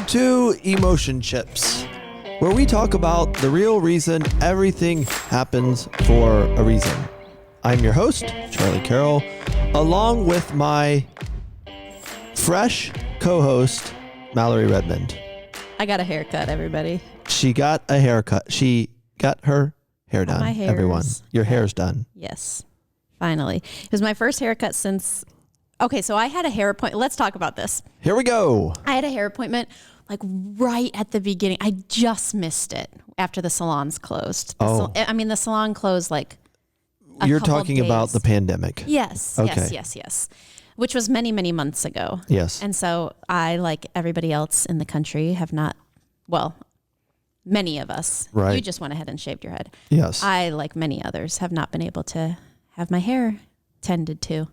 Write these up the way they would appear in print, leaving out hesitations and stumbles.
to Emotion Chips, where we talk about the real reason everything happens for a reason. I'm your host, Charlie Carroll, along with my fresh co-host, Mallory Redmond. I got a haircut, everybody. She got a haircut. She got her hair done, my hair's everyone. Your hair's done. Yes, finally. It was my first haircut since... Okay, so I had a hair appointment. Let's talk about this. Here we go. I had a hair appointment like right at the beginning. I just missed it after the salons closed. The salon closed like You're talking days. about the pandemic. Yes, Okay. yes. Which was many, many months ago. Yes. And so I, like everybody else in the country, have not, well, many of us. Right. You just went ahead and shaved your head. Yes. I, like many others, have not been able to have my hair tended to.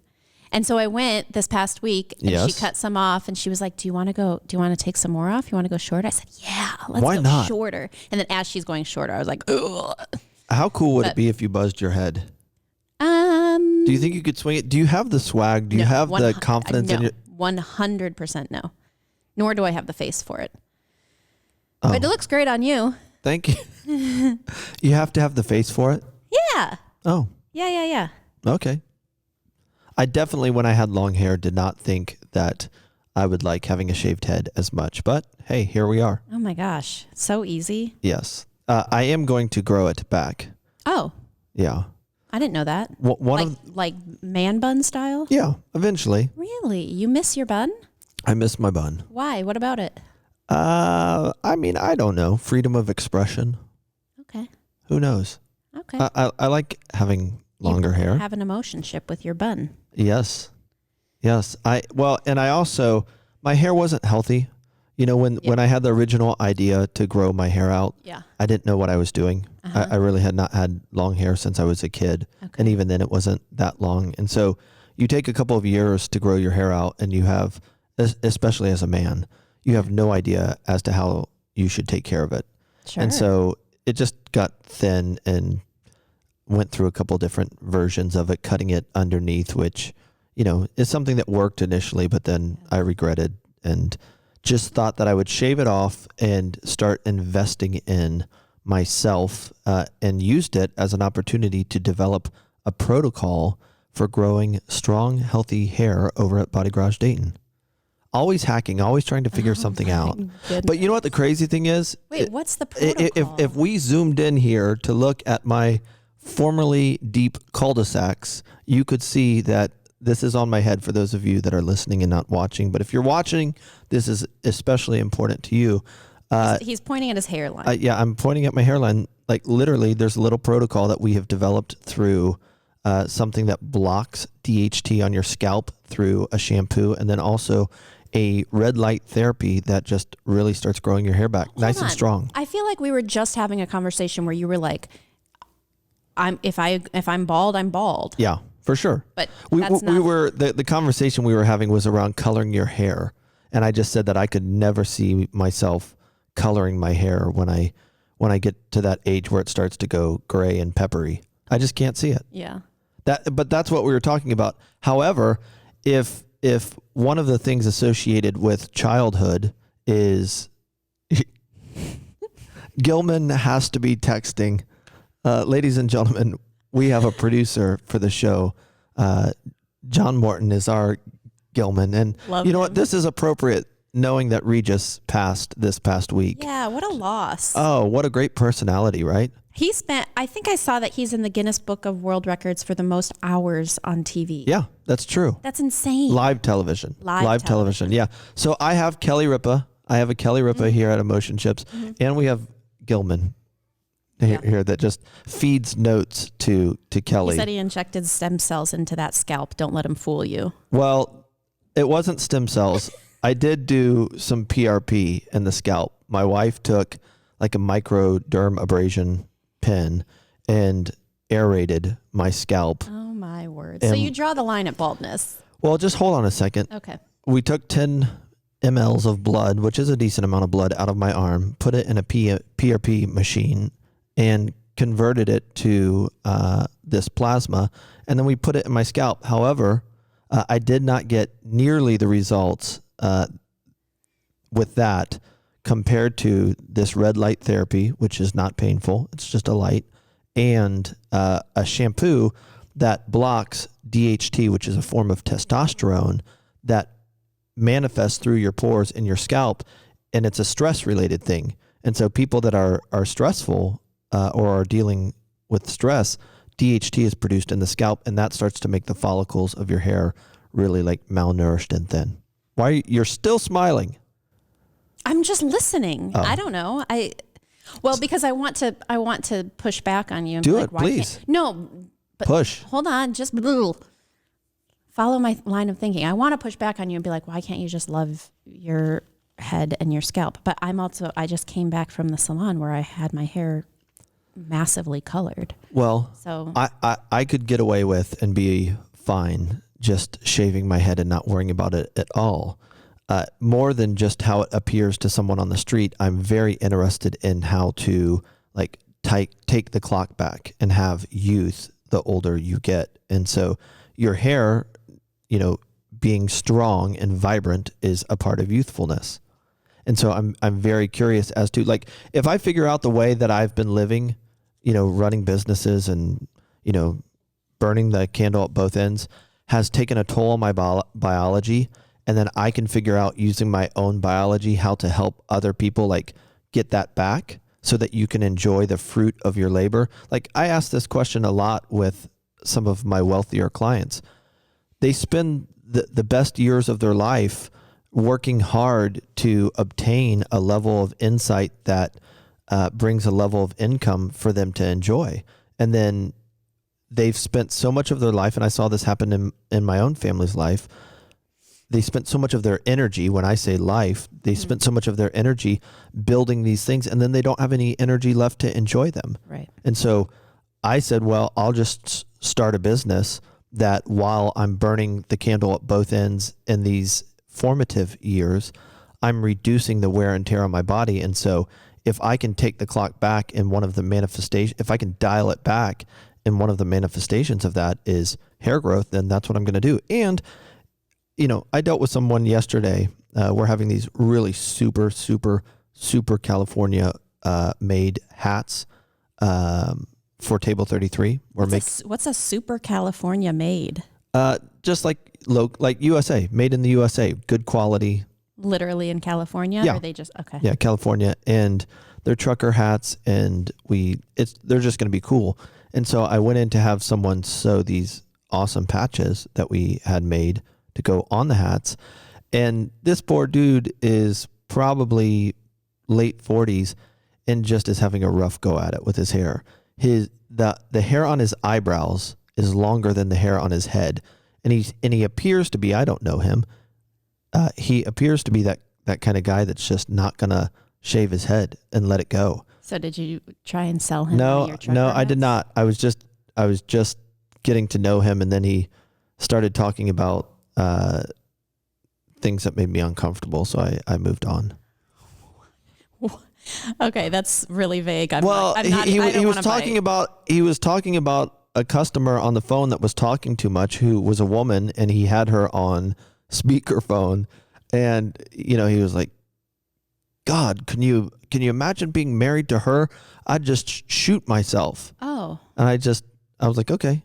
And so I went this past week and Yes. she cut some off and she was like, do you want to take some more off? You want to go shorter? I said, yeah, let's Why go not? shorter. And then as she's going shorter, I was like, ugh. How cool would it be if you buzzed your head? Do you think you could swing it? Do you have the swag? Do you have the confidence in your... 100% no. Nor do I have the face for it. But it looks great on you. Thank you. You have to have the face for it? Yeah. Oh. Yeah. Okay. I definitely, when I had long hair, did not think that I would like having a shaved head as much. But hey, here we are. Oh my gosh. So easy. Yes. I am going to grow it back. Oh. Yeah. I didn't know that. Like man bun style? Yeah, eventually. Really? You miss your bun? I miss my bun. Why? What about it? I don't know. Freedom of expression. Okay. Who knows? Okay. I like having longer hair. Have an emotionship with your bun. Yes. And I also, my hair wasn't healthy. You know, when I had the original idea to grow my hair out, I didn't know what I was doing. I really had not had long hair since I was a kid. Okay. And even then it wasn't that long. And so you take a couple of years to grow your hair out and you have, especially as a man, you have no idea as to how you should take care of it. Sure. And so it just got thin and went through a couple different versions of it, cutting it underneath, which, you know, is something that worked initially, but then I regretted and just thought that I would shave it off and start investing in myself, and used it as an opportunity to develop a protocol for growing strong, healthy hair over at Body Garage Dayton. Always hacking, always trying to figure something out. Goodness. But you know what the crazy thing is? Wait, what's the protocol? If we zoomed in here to look at my formerly deep cul-de-sacs, you could see that this is on my head for those of you that are listening and not watching. But if you're watching, this is especially important to you. He's pointing at his hairline. I'm pointing at my hairline. Like literally, there's a little protocol that we have developed through something that blocks DHT on your scalp through a shampoo, and then also a red light therapy that just really starts growing your hair back nice and strong. I feel like we were just having a conversation where you were like, if I'm bald, I'm bald. Yeah, for sure. But we were the conversation we were having was around coloring your hair, and I just said that I could never see myself coloring my hair when I get to that age where it starts to go gray and peppery. I just can't see it. Yeah. But that's what we were talking about. However, if one of the things associated with childhood is Gilman has to be texting. Ladies and gentlemen, we have a producer for the show. John Morton is our Gilman. And Love you know him. what? This is appropriate knowing that Regis passed this past week. Yeah, what a loss. Oh, what a great personality, right? I think I saw that he's in the Guinness Book of World Records for the most hours on TV. Yeah, that's true. That's insane. Live television. Live television. Yeah. So I have Kelly Ripa. I have a Kelly Ripa here at Emotion Chips. And we have Gilman here that just feeds notes to Kelly. He said he injected stem cells into that scalp. Don't let him fool you. Well, it wasn't stem cells. I did do some PRP in the scalp. My wife took like a microdermabrasion pen and aerated my scalp. Oh my word. So you draw the line at baldness. Well, just hold on a second. Okay. We took 10 mLs of blood, which is a decent amount of blood, out of my arm, put it in a PRP machine and converted it to this plasma. And then we put it in my scalp. However, I did not get nearly the results with that compared to this red light therapy, which is not painful, it's just a light, and a shampoo that blocks DHT, which is a form of testosterone that manifests through your pores in your scalp, and it's a stress-related thing. And so people that are stressful or are dealing with stress, DHT is produced in the scalp, and that starts to make the follicles of your hair really like malnourished and thin. Why you're still smiling? I'm just listening. Oh. I don't know. Because I want to push back on you. And Do be it, why please. No, but Push. Hold on. Just follow my line of thinking. I want to push back on you and be like, why can't you just love your head and your scalp? But I just came back from the salon where I had my hair massively colored. Well, so I could get away with and be fine just shaving my head and not worrying about it at all. More than just how it appears to someone on the street, I'm very interested in how to like take the clock back and have youth the older you get. And so your hair, being strong and vibrant is a part of youthfulness. And so I'm very curious as to, like, if I figure out the way that I've been living, running businesses and, burning the candle at both ends has taken a toll on my biology. And then I can figure out using my own biology how to help other people like get that back so that you can enjoy the fruit of your labor. Like, I ask this question a lot with some of my wealthier clients. They spend the best years of their life working hard to obtain a level of insight that brings a level of income for them to enjoy. And then they've spent so much of their life, and I saw this happen in my own family's life, they spent so much of their energy, when I say life, they spent so much of their energy building these things, and then they don't have any energy left to enjoy them. Right. And so I said, well, I'll just start a business that while I'm burning the candle at both ends in these formative years, I'm reducing the wear and tear on my body. And so if I can take the clock back in one of the manifestations, if I can dial it back, and one of the manifestations of that is hair growth, then that's what I'm going to do. And I dealt with someone yesterday. We're having these really super, super, super California made hats for Table 33. What's a super California made? Just like USA, made in the USA, good quality. Literally in California? Yeah. Or are they just, okay. Yeah, California. And they're trucker hats, and they're just going to be cool. And so I went in to have someone sew these awesome patches that we had made to go on the hats. And this poor dude is probably late 40s and just is having a rough go at it with his hair. The hair on his eyebrows is longer than the hair on his head. And he appears to be, I don't know him. He appears to be that kind of guy that's just not going to shave his head and let it go. So did you try and sell him? No, I did not. I was just getting to know him, and then he started talking about things that made me uncomfortable. So I moved on. Okay, that's really vague. He was talking about a customer on the phone that was talking too much, who was a woman, and he had her on speakerphone, and he was like, God, can you imagine being married to her? I'd just shoot myself. Oh. And I was like, okay.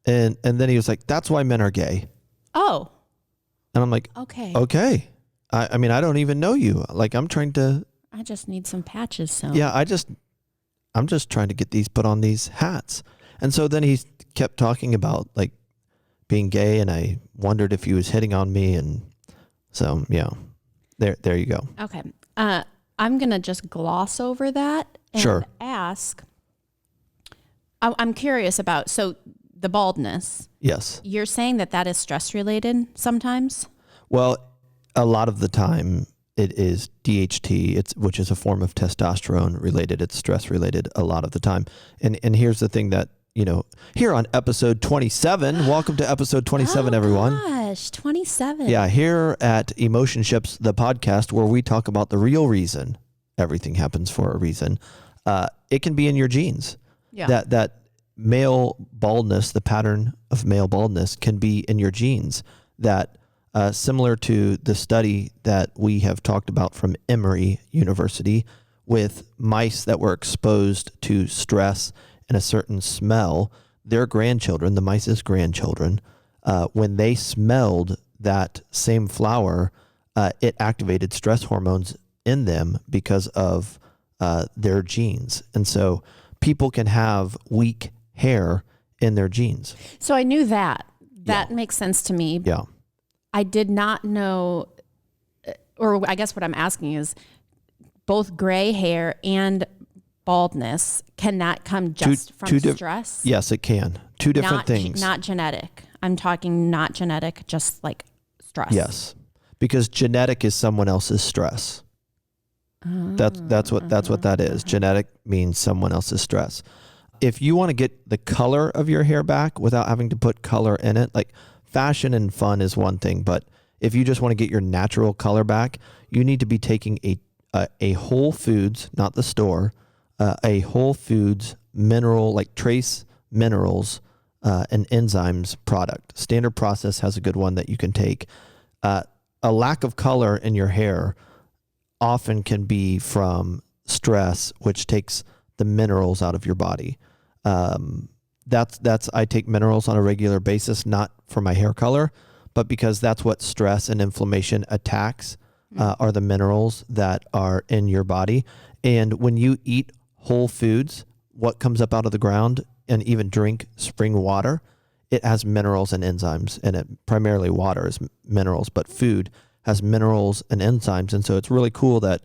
And then he was like, that's why men are gay. Oh. And I'm like, okay. I mean, I don't even know you. Like, I just need some patches sewn. Yeah, I'm just trying to get these put on these hats. And so then he kept talking about like being gay, and I wondered if he was hitting on me. And so, yeah, there you go. Okay. I'm going to just gloss over that and ask, I'm curious about, so the baldness. Yes. You're saying that is stress related sometimes? Well, a lot of the time it is DHT, which is a form of testosterone related. It's stress related a lot of the time. And here's the thing that, here on episode 27, welcome to episode 27, everyone. Gosh, 27. Yeah, here at Emotion Ships, the podcast where we talk about the real reason everything happens for a reason. It can be in your genes. Yeah. That male baldness, the pattern of male baldness can be in your genes. That similar to the study that we have talked about from Emory University with mice that were exposed to stress and a certain smell. Their grandchildren, the mice's grandchildren, when they smelled that same flower, it activated stress hormones in them because of their genes. And so people can have weak hair in their genes. So I knew that. That makes sense to me. Yeah. I did not know, or I guess what I'm asking is both gray hair and baldness, can that come just from stress? Yes, it can. Two different things. Not genetic. I'm talking not genetic, just like stress. Yes. Because genetic is someone else's stress. That's what that is. Genetic means someone else's stress. If you want to get the color of your hair back without having to put color in it, like fashion and fun is one thing, but if you just want to get your natural color back, you need to be taking a Whole Foods, not the store, a Whole Foods mineral, like trace minerals and enzymes product. Standard Process has a good one that you can take. A lack of color in your hair often can be from stress, which takes the minerals out of your body. I take minerals on a regular basis, not for my hair color, but because that's what stress and inflammation attacks, are the minerals that are in your body. And when you eat whole foods, what comes up out of the ground, and even drink spring water, it has minerals and enzymes in it. Primarily water is minerals, but food has minerals and enzymes. And so it's really cool that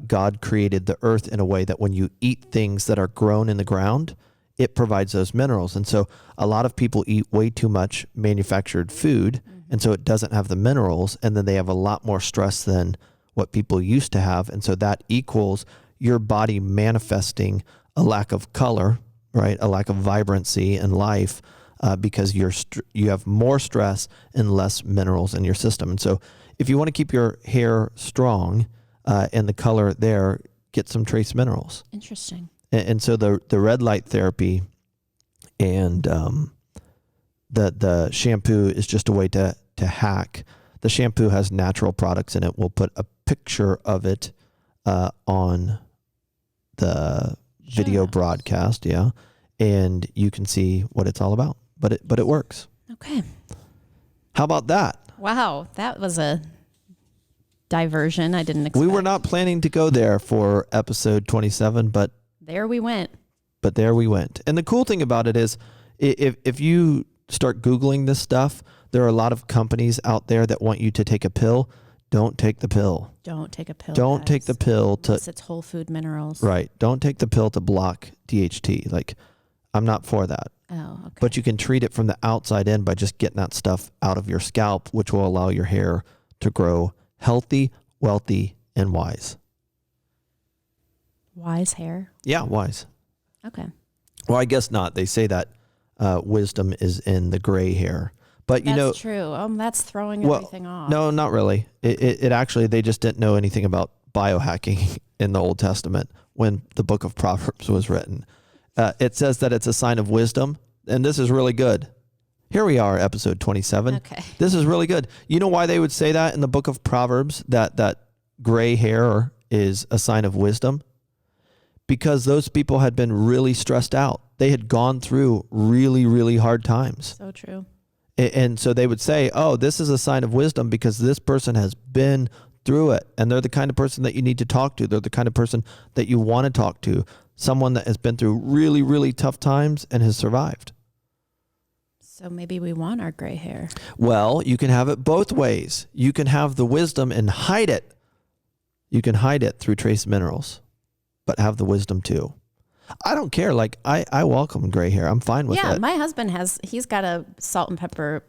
God created the earth in a way that when you eat things that are grown in the ground, it provides those minerals. And so a lot of people eat way too much manufactured food, and so it doesn't have the minerals, and then they have a lot more stress than what people used to have. And so that equals your body manifesting a lack of color, right? A lack of vibrancy in life, because you have more stress and less minerals in your system. And so if you want to keep your hair strong and the color there, get some trace minerals. Interesting. And so the red light therapy and the shampoo is just a way to hack. The shampoo has natural products in it. We'll put a picture of it on the video broadcast, and you can see what it's all about. But it works. Okay. How about that? Wow, that was a diversion I didn't expect. We were not planning to go there for episode 27, but there we went. But there we went. And the cool thing about it is, if you start Googling this stuff, there are a lot of companies out there that want you to take a pill. Don't take the pill. Don't take a pill. Don't take the pill to... Unless it's whole food minerals. Right. Don't take the pill to block DHT. Like, I'm not for that. Oh, okay. But you can treat it from the outside in by just getting that stuff out of your scalp, which will allow your hair to grow healthy, wealthy, and wise. Wise hair? Yeah, wise. Okay. Well, I guess not. They say that wisdom is in the gray hair. But That's true. That's throwing everything off. No, not really. It actually, they just didn't know anything about biohacking in the Old Testament when the book of Proverbs was written. It says that it's a sign of wisdom, and this is really good. Here we are, episode 27. Okay. This is really good. You know why they would say that in the book of Proverbs, that gray hair is a sign of wisdom? Because those people had been really stressed out. They had gone through really, really hard times. So true. And so they would say, oh, this is a sign of wisdom because this person has been through it. And they're the kind of person that you need to talk to. They're the kind of person that you want to talk to. Someone that has been through really, really tough times and has survived. So maybe we want our gray hair. Well, you can have it both ways. You can have the wisdom and hide it. You can hide it through trace minerals, but have the wisdom too. I don't care. Like, I welcome gray hair. I'm fine with it. Yeah, my husband he's got a salt and pepper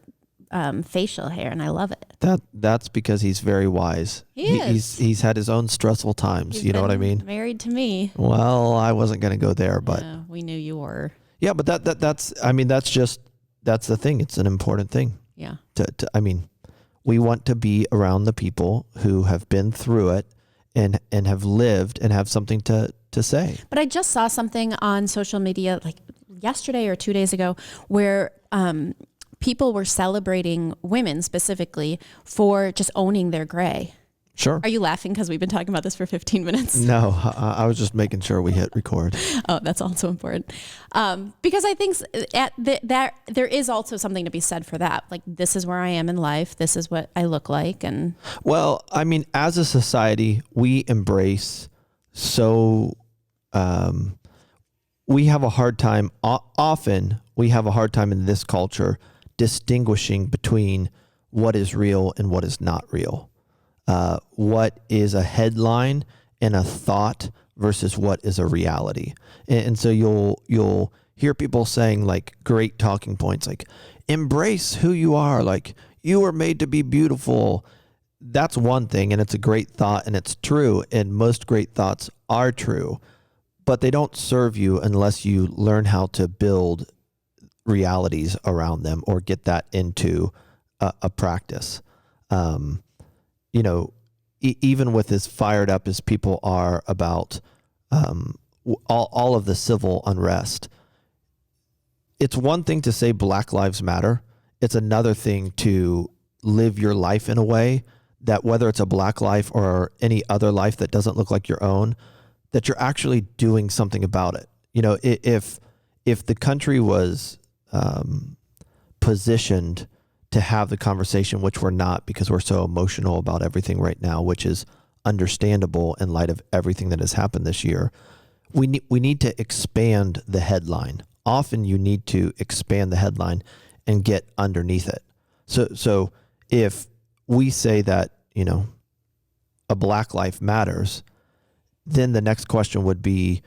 facial hair, and I love it. That's because he's very wise. He's had his own stressful times. You know what I mean? Married to me. Well, I wasn't going to go there, but yeah, we knew you were. Yeah, but that's the thing. It's an important thing. Yeah. We want to be around the people who have been through it and have lived and have something to say. But I just saw something on social media like yesterday or 2 days ago where people were celebrating women specifically for just owning their gray. Sure. Are you laughing because we've been talking about this for 15 minutes? No, I was just making sure we hit record. Oh, that's also important. Because I think that there is also something to be said for that. Like, this is where I am in life. This is what I look like. And well, I mean, as a society, we embrace we have a hard time, often we have a hard time in this culture distinguishing between what is real and what is not real. What is a headline and a thought versus what is a reality. And so you'll hear people saying like great talking points, like embrace who you are, like you were made to be beautiful. That's one thing, and it's a great thought, and it's true, and most great thoughts are true, but they don't serve you unless you learn how to build realities around them or get that into a practice. Even with as fired up as people are about all of the civil unrest, it's one thing to say Black Lives Matter. It's another thing to live your life in a way that, whether it's a Black life or any other life that doesn't look like your own, that you're actually doing something about it. If the country was positioned to have the conversation, which we're not because we're so emotional about everything right now, which is understandable in light of everything that has happened this year. We need to expand the headline. Often you need to expand the headline and get underneath it. So if we say that, a Black life matters, then the next question would be,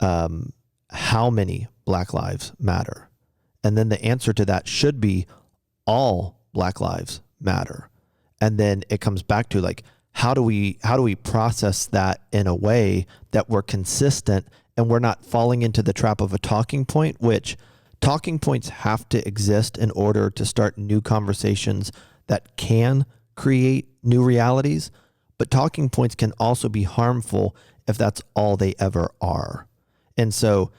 how many Black lives matter? And then the answer to that should be all Black lives matter. And then it comes back to like, how do we process that in a way that we're consistent and we're not falling into the trap of a talking point, which talking points have to exist in order to start new conversations that can create new realities. But talking points can also be harmful if that's all they ever are. And so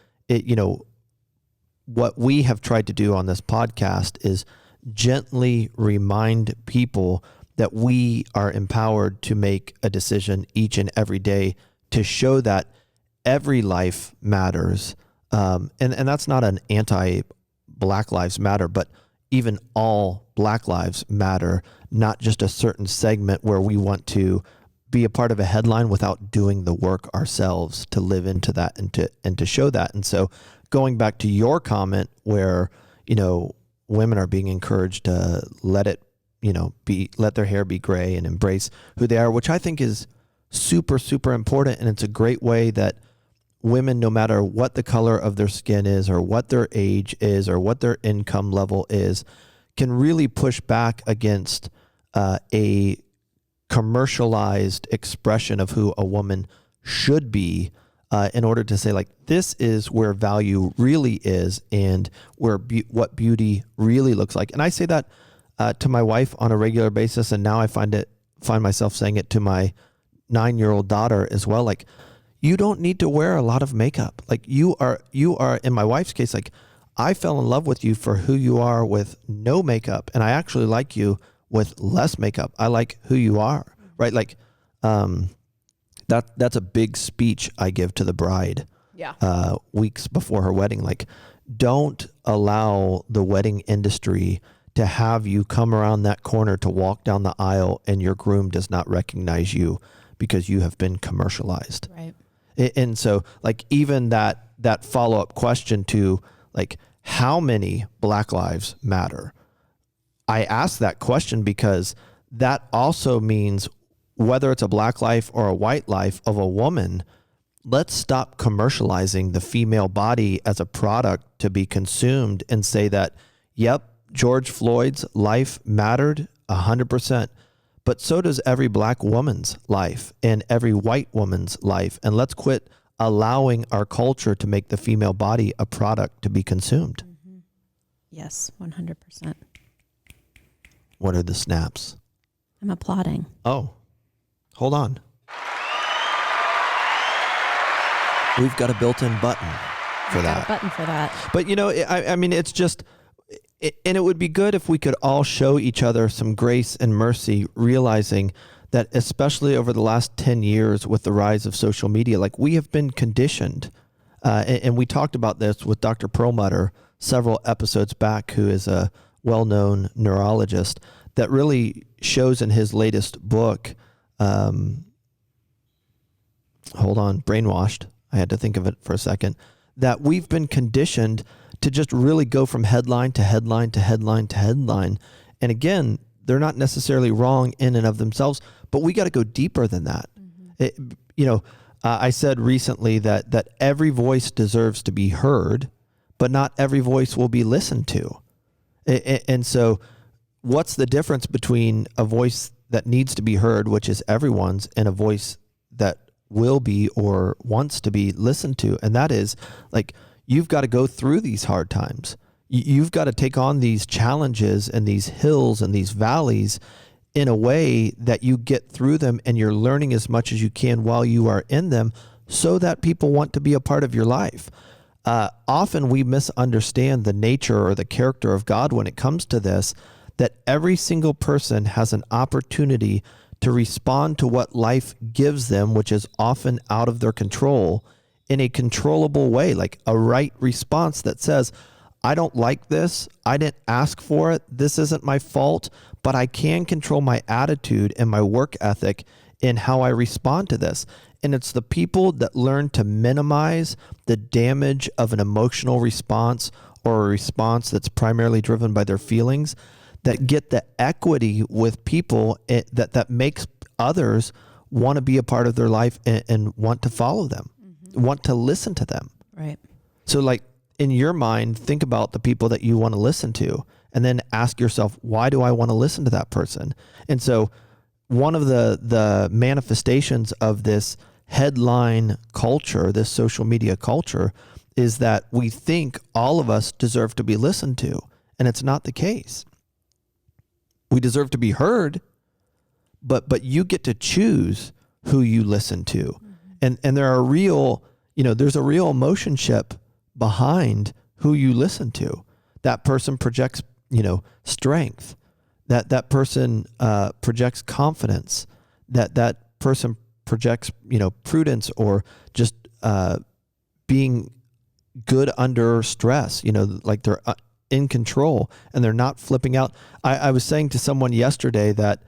what we have tried to do on this podcast is gently remind people that we are empowered to make a decision each and every day to show that every life matters. And that's not an anti-Black Lives Matter, but even all Black lives matter, not just a certain segment where we want to be a part of a headline without doing the work ourselves to live into that and to show that. And so going back to your comment where, women are being encouraged to let their hair be gray and embrace who they are, which I think is super, super important. And it's a great way that women, no matter what the color of their skin is or what their age is or what their income level is, can really push back against a commercialized expression of who a woman should be, in order to say, like, this is where value really is and where what beauty really looks like. And I say that to my wife on a regular basis, and now I find myself saying it to my 9-year-old daughter as well. Like, you don't need to wear a lot of makeup. Like, you are in my wife's case, like, I fell in love with you for who you are with no makeup, and I actually like you with less makeup. I like who you are, right? Like, that's a big speech I give to the bride. Yeah. Weeks before her wedding. Like, don't allow the wedding industry to have you come around that corner to walk down the aisle and your groom does not recognize you because you have been commercialized. Right. And so, like, even that follow-up question to, like, how many Black lives matter? I ask that question because that also means whether it's a Black life or a white life of a woman, let's stop commercializing the female body as a product to be consumed and say that, yep, George Floyd's life mattered 100%, but so does every Black woman's life and every white woman's life. And let's quit allowing our culture to make the female body a product to be consumed. Mm-hmm. Yes, 100%. What are the snaps? I'm applauding. Oh, hold on. We've got a built-in button for that. Got a button for that. But, I mean, it's just, And it would be good if we could all show each other some grace and mercy, realizing that especially over the last 10 years with the rise of social media, like we have been conditioned. And we talked about this with Dr. Perlmutter several episodes back, who is a well-known neurologist that really shows in his latest book, Brainwashed. I had to think of it for a second, that we've been conditioned to just really go from headline to headline to headline to headline. And again, they're not necessarily wrong in and of themselves, but we got to go deeper than that. I said recently that every voice deserves to be heard, but not every voice will be listened to. And so what's the difference between a voice that needs to be heard, which is everyone's, and a voice that will be or wants to be listened to? And that is, like, you've got to go through these hard times. You've got to take on these challenges and these hills and these valleys in a way that you get through them and you're learning as much as you can while you are in them, so that people want to be a part of your life. Often we misunderstand the nature or the character of God when it comes to this, that every single person has an opportunity to respond to what life gives them, which is often out of their control, in a controllable way, like a right response that says, I don't like this. I didn't ask for it. This isn't my fault, but I can control my attitude and my work ethic in how I respond to this. And it's the people that learn to minimize the damage of an emotional response or a response that's primarily driven by their feelings that get the equity with people that makes others want to be a part of their life and want to follow them, want to listen to them. Right. So like in your mind, think about the people that you want to listen to, and then ask yourself, why do I want to listen to that person? And so one of the manifestations of this headline culture, this social media culture, is that we think all of us deserve to be listened to, and it's not the case. We deserve to be heard, but you get to choose who you listen to. And there are there's a real emotionship behind who you listen to. That person projects, strength. That person projects confidence. That person projects, prudence, or just being good under stress. Like they're in control and they're not flipping out. I was saying to someone yesterday that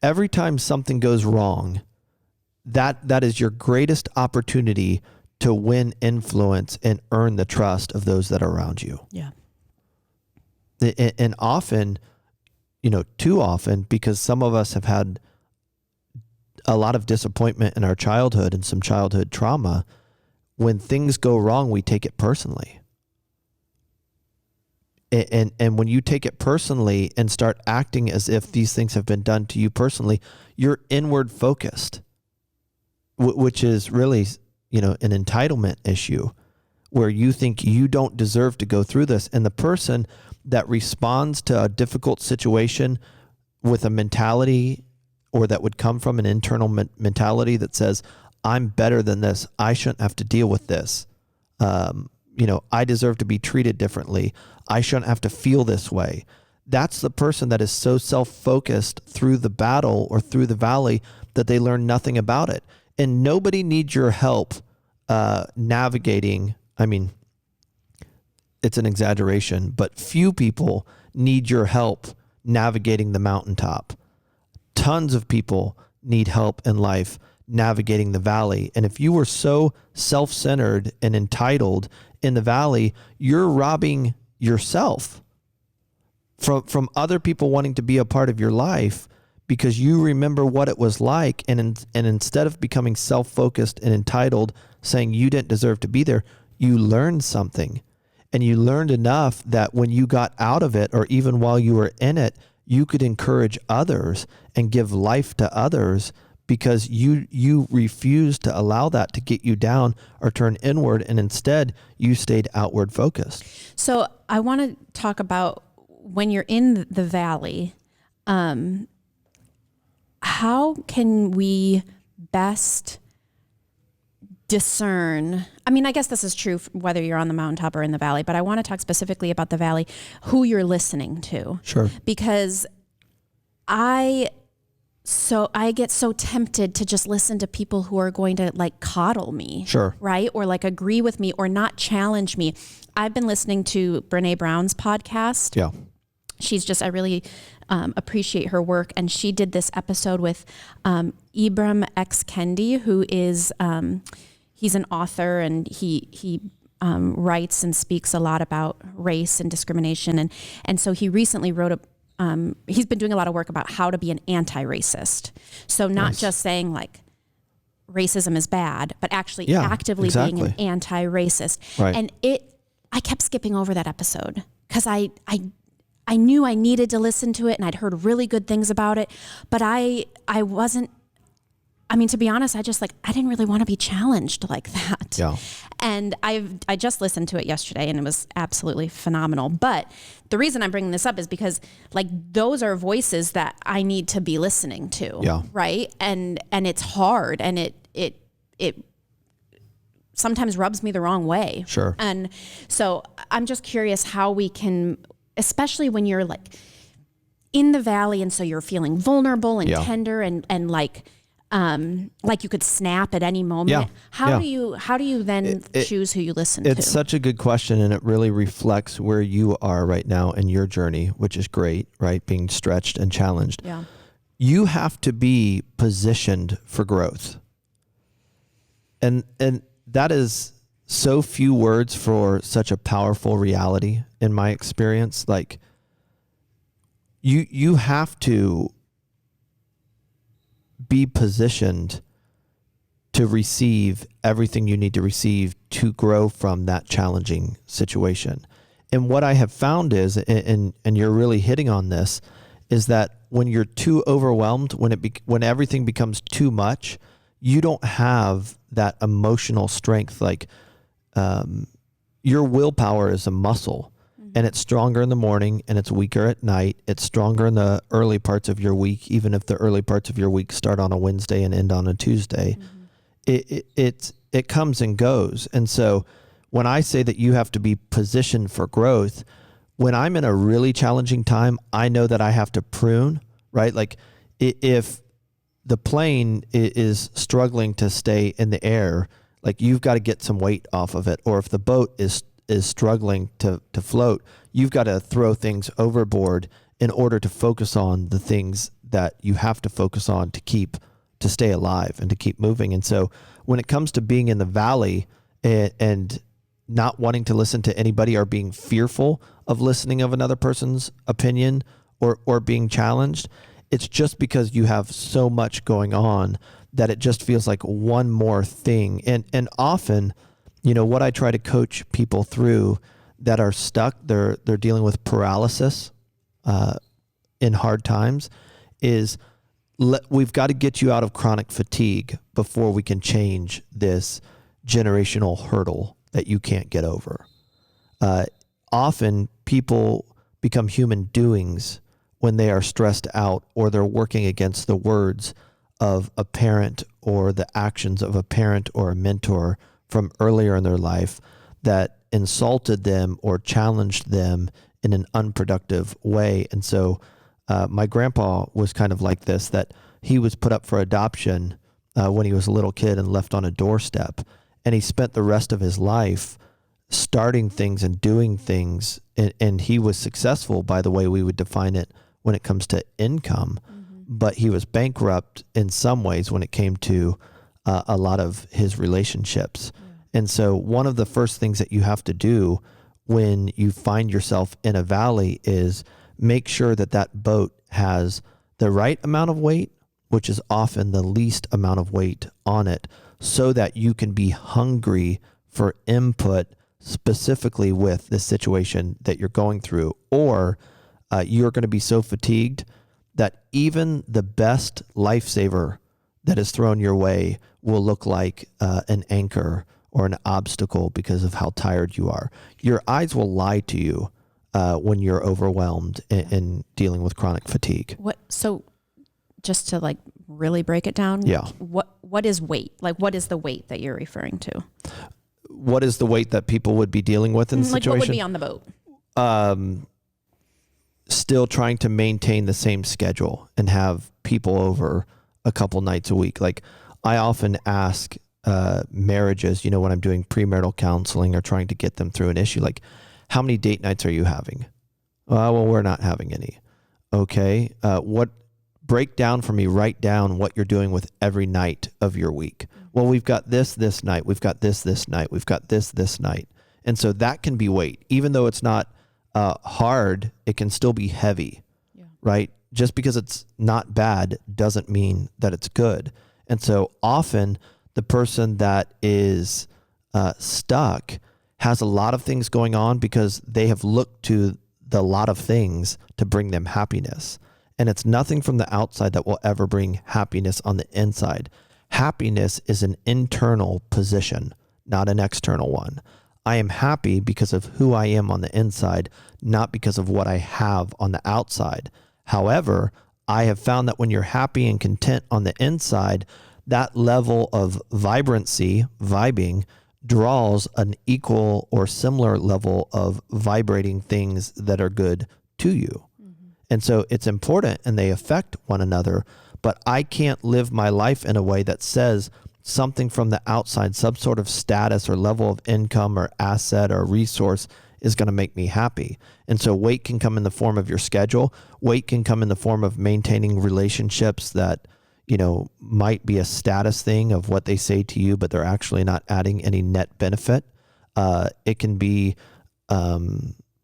every time something goes wrong, that is your greatest opportunity to win influence and earn the trust of those that are around you. Yeah. And often, too often, because some of us have had a lot of disappointment in our childhood and some childhood trauma, when things go wrong, we take it personally. And when you take it personally and start acting as if these things have been done to you personally, you're inward focused, which is really, an entitlement issue, where you think you don't deserve to go through this. And the person that responds to a difficult situation with a mentality, or that would come from an internal mentality that says, I'm better than this, I shouldn't have to deal with this. I deserve to be treated differently. I shouldn't have to feel this way. That's the person that is so self-focused through the battle or through the valley that they learn nothing about it. And nobody needs your help navigating. I mean, it's an exaggeration, but few people need your help navigating the mountaintop. Tons of people need help in life navigating the valley. And if you were so self-centered and entitled in the valley, you're robbing yourself from other people wanting to be a part of your life, because you remember what it was like. And instead of becoming self-focused and entitled, saying you didn't deserve to be there, you learned something. And you learned enough that when you got out of it, or even while you were in it, you could encourage others and give life to others, because you refused to allow that to get you down or turn inward, and instead you stayed outward focused. So I want to talk about when you're in the valley, how can we best discern. I mean, I guess this is true whether you're on the mountaintop or in the valley, but I want to talk specifically about the valley, who you're listening to. Sure. Because I get so tempted to just listen to people who are going to like coddle me. Sure. Right? Or like agree with me or not challenge me. I've been listening to Brene Brown's podcast. Yeah. She's just, I really appreciate her work. And she did this episode with Ibram X. Kendi, who is, he's an author and he writes and speaks a lot about race and discrimination. And so he recently wrote he's been doing a lot of work about how to be an anti-racist. So not just saying like racism is bad, but actually actively being an anti-racist. Right. And I kept skipping over that episode because I knew I needed to listen to it and I'd heard really good things about it, but I wasn't, I mean, to be honest, I didn't really want to be challenged like that. Yeah. And I just listened to it yesterday and it was absolutely phenomenal. But the reason I'm bringing this up is because like those are voices that I need to be listening to. Yeah. Right. And it's hard and it sometimes rubs me the wrong way. Sure. And so I'm just curious how we can, especially when you're like in the valley and so you're feeling vulnerable and tender and like you could snap at any moment. Yeah. How do you then choose who you listen to? It's such a good question, and it really reflects where you are right now in your journey, which is great, right? Being stretched and challenged. Yeah. You have to be positioned for growth. And that is so few words for such a powerful reality in my experience. Like you have to be positioned to receive everything you need to receive to grow from that challenging situation. And what I have found is, and you're really hitting on this, is that when you're too overwhelmed, when everything becomes too much, you don't have that emotional strength. Like your willpower is a muscle. And it's stronger in the morning and it's weaker at night. It's stronger in the early parts of your week, even if the early parts of your week start on a Wednesday and end on a Tuesday. It comes and goes. And so when I say that you have to be positioned for growth, when I'm in a really challenging time, I know that I have to prune, right? Like if the plane is struggling to stay in the air, like you've got to get some weight off of it. Or if the boat is struggling to float, you've got to throw things overboard in order to focus on the things that you have to focus on to stay alive and to keep moving. And so when it comes to being in the valley and not wanting to listen to anybody or being fearful of listening of another person's opinion or being challenged, it's just because you have so much going on that it just feels like one more thing. And often, you know, what I try to coach people through that are stuck, they're dealing with paralysis in hard times, is we've got to get you out of chronic fatigue before we can change this generational hurdle that you can't get over. Often people become human doings when they are stressed out or they're working against the words of a parent or the actions of a parent or a mentor from earlier in their life that insulted them or challenged them in an unproductive way. And so my grandpa was kind of like this, that he was put up for adoption when he was a little kid and left on a doorstep. And he spent the rest of his life starting things and doing things. And he was successful by the way we would define it when it comes to income. Mm-hmm. But he was bankrupt in some ways when it came to a lot of his relationships. Yeah. And so one of the first things that you have to do when you find yourself in a valley is make sure that that boat has the right amount of weight, which is often the least amount of weight on it, so that you can be hungry for input specifically with the situation that you're going through. Or you're going to be so fatigued that even the best lifesaver that is thrown your way will look like an anchor or an obstacle because of how tired you are. Your eyes will lie to you when you're overwhelmed in dealing with chronic fatigue. So just to like really break it down. Yeah. What is weight? Like, what is the weight that you're referring to? What is the weight that people would be dealing with in the Like, situation? what would be on the boat? Still trying to maintain the same schedule and have people over a couple nights a week. Like, I often ask marriages, when I'm doing premarital counseling or trying to get them through an issue, like, how many date nights are you having? Well, we're not having any. Okay. Break down for me, write down what you're doing with every night of your week. Well, we've got this night. We've got this night. We've got this night. And so that can be weight. Even though it's not hard, it can still be heavy, right? Just because it's not bad doesn't mean that it's good. And so often the person that is stuck has a lot of things going on because they have looked to the lot of things to bring them happiness. And it's nothing from the outside that will ever bring happiness on the inside. Happiness is an internal position, not an external one. I am happy because of who I am on the inside, not because of what I have on the outside. However, I have found that when you're happy and content on the inside, that level of vibrancy, vibing, draws an equal or similar level of vibrating things that are good to you. Mm-hmm. And so it's important and they affect one another, but I can't live my life in a way that says something from the outside, some sort of status or level of income or asset or resource is going to make me happy. And so weight can come in the form of your schedule. Weight can come in the form of maintaining relationships that, might be a status thing of what they say to you, but they're actually not adding any net benefit. It can be,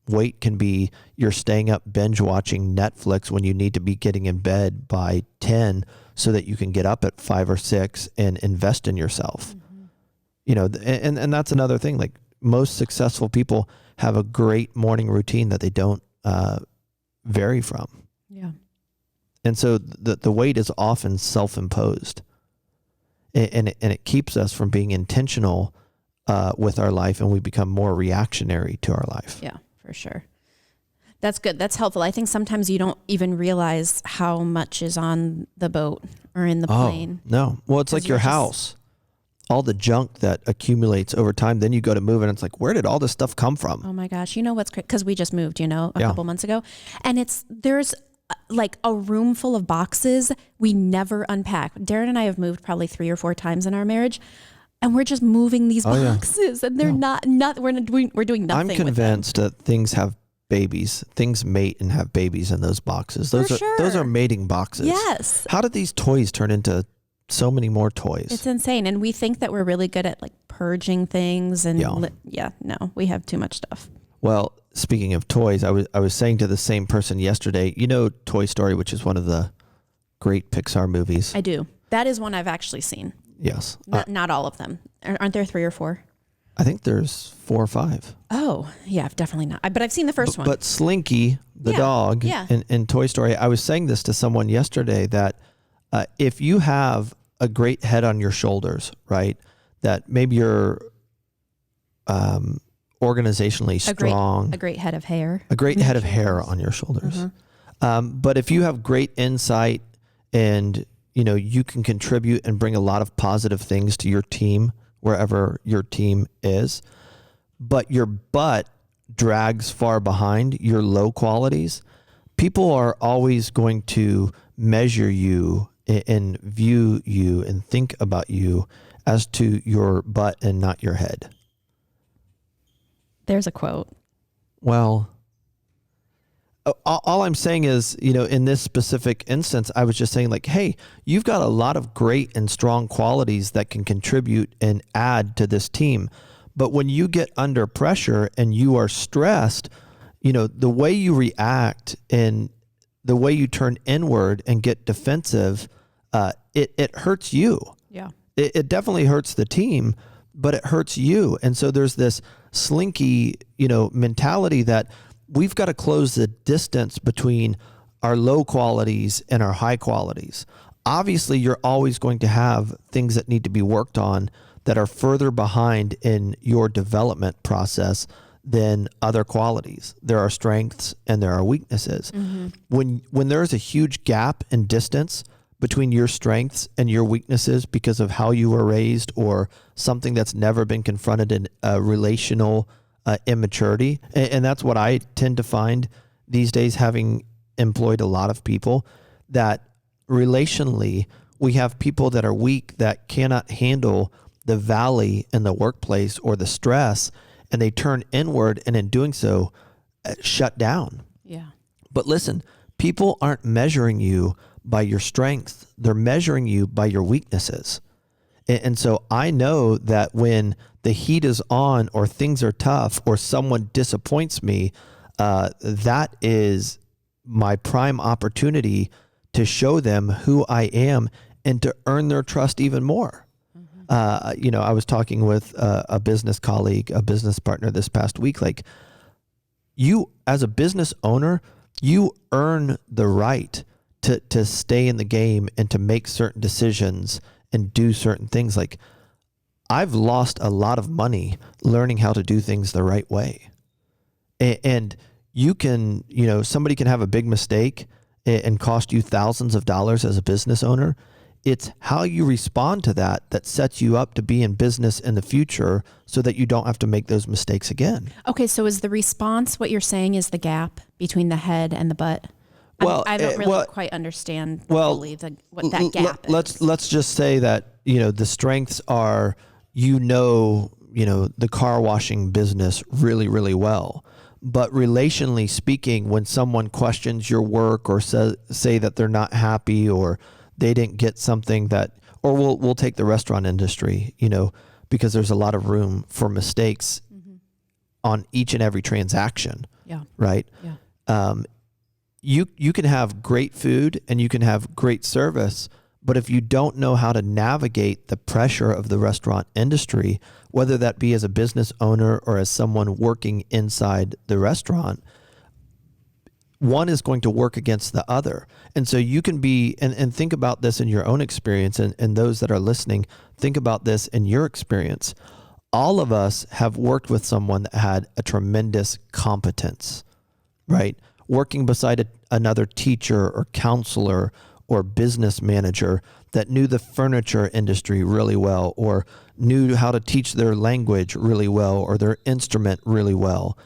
weight can be you're staying up binge watching Netflix when you need to be getting in bed by 10 so that you can get up at 5 or 6 and invest in yourself. Mm-hmm. And that's another thing. Like, most successful people have a great morning routine that they don't vary from. Yeah. And so the weight is often self-imposed, and it keeps us from being intentional with our life, and we become more reactionary to our life. Yeah, for sure. That's good. That's helpful. I think sometimes you don't even realize how much is on the boat or in the plane. No. Well, it's like your house. All the junk that accumulates over time, then you go to move and it's like, where did all this stuff come from? Oh my gosh. You know what's crazy? Because we just moved, a couple months ago. And there's like a room full of boxes we never unpack. Darren and I have moved probably 3 or 4 times in our marriage, and we're just moving these boxes, and they're not we're doing nothing. I'm convinced that things have babies. Things mate and have babies in those boxes. Those are mating boxes. Yes. How did these toys turn into so many more toys? It's insane. And we think that we're really good at like purging things and no, we have too much stuff. Well, speaking of toys, I was saying to the same person yesterday, Toy Story, which is one of the great Pixar movies. I do. That is one I've actually seen. Yes. Not all of them. Aren't there 3 or 4? I think there's 4 or 5. Oh, yeah, I've definitely not. But I've seen the first one. But Slinky, the dog in Toy Story, I was saying this to someone yesterday that if you have a great head on your shoulders, right, that maybe you're organizationally strong. A great head of hair. A great head of hair on your shoulders. Mm-hmm. But if you have great insight and, you can contribute and bring a lot of positive things to your team, wherever your team is, but your butt drags far behind your low qualities, people are always going to measure you and view you and think about you as to your butt and not your head. There's a quote. Well, all I'm saying is, in this specific instance, I was just saying like, hey, you've got a lot of great and strong qualities that can contribute and add to this team. But when you get under pressure and you are stressed, the way you react and the way you turn inward and get defensive, it hurts you. Yeah. It definitely hurts the team, but it hurts you. And so there's this slinky, mentality that we've got to close the distance between our low qualities and our high qualities. Obviously, you're always going to have things that need to be worked on that are further behind in your development process than other qualities. There are strengths and there are weaknesses. Mm-hmm. When there's a huge gap in distance between your strengths and your weaknesses because of how you were raised or something that's never been confronted in relational immaturity. And that's what I tend to find these days, having employed a lot of people, that relationally we have people that are weak, that cannot handle the valley in the workplace or the stress, and they turn inward, and in doing so, shut down. Yeah. But listen, people aren't measuring you by your strength. They're measuring you by your weaknesses. And so I know that when the heat is on or things are tough or someone disappoints me, that is my prime opportunity to show them who I am and to earn their trust even more. I was talking with a business colleague, a business partner this past week, like, you as a business owner, you earn the right to stay in the game and to make certain decisions and do certain things. Like, I've lost a lot of money learning how to do things the right way. And you can, somebody can have a big mistake and cost you thousands of dollars as a business owner. It's how you respond to that sets you up to be in business in the future so that you don't have to make those mistakes again. Okay, so is the response, what you're saying is the gap between the head and the butt? Well, I don't really quite understand fully what that gap is. Let's just say that, the strengths are, the car washing business really, really well. But relationally speaking, when someone questions your work or say that they're not happy or they didn't get something or we'll take the restaurant industry, because there's a lot of room for mistakes on each and every transaction. Yeah. Right. Yeah. You can have great food and you can have great service, but if you don't know how to navigate the pressure of the restaurant industry, whether that be as a business owner or as someone working inside the restaurant, one is going to work against the other. And so you can be, and think about this in your own experience, and those that are listening, think about this in your experience. All of us have worked with someone that had a tremendous competence, right? Working beside another teacher or counselor or business manager that knew the furniture industry really well, or knew how to teach their language really well, or their instrument really well.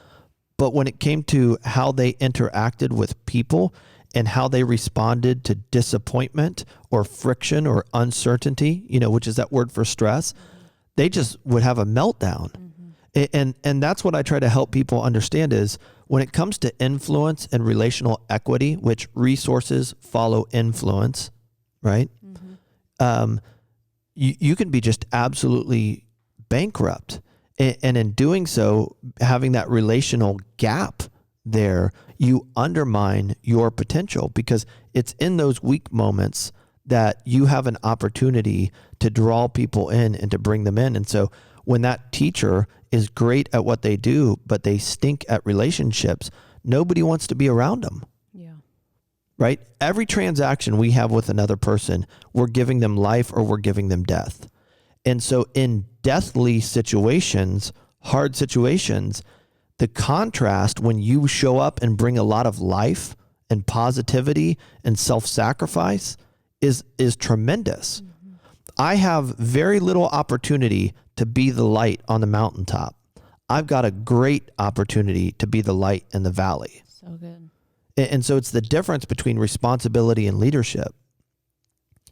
But when it came to how they interacted with people and how they responded to disappointment or friction or uncertainty, which is that word for stress, they just would have a meltdown. And that's what I try to help people understand is when it comes to influence and relational equity, which resources follow influence, right? You can be just absolutely bankrupt. And in doing so, having that relational gap there, you undermine your potential, because it's in those weak moments that you have an opportunity to draw people in and to bring them in. And so when that teacher is great at what they do, but they stink at relationships, nobody wants to be around them. Yeah. Right? Every transaction we have with another person, we're giving them life or we're giving them death. And so in deathly situations, hard situations, the contrast when you show up and bring a lot of life and positivity and self-sacrifice is tremendous. I have very little opportunity to be the light on the mountaintop. I've got a great opportunity to be the light in the valley. So good. And so it's the difference between responsibility and leadership.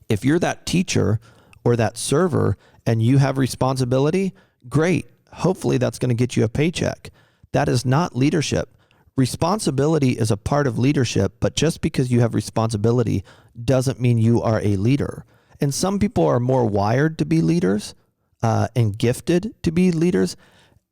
If you're that teacher or that server and you have responsibility, great. Hopefully that's going to get you a paycheck. That is not leadership. Responsibility is a part of leadership, but just because you have responsibility doesn't mean you are a leader. And some people are more wired to be leaders and gifted to be leaders.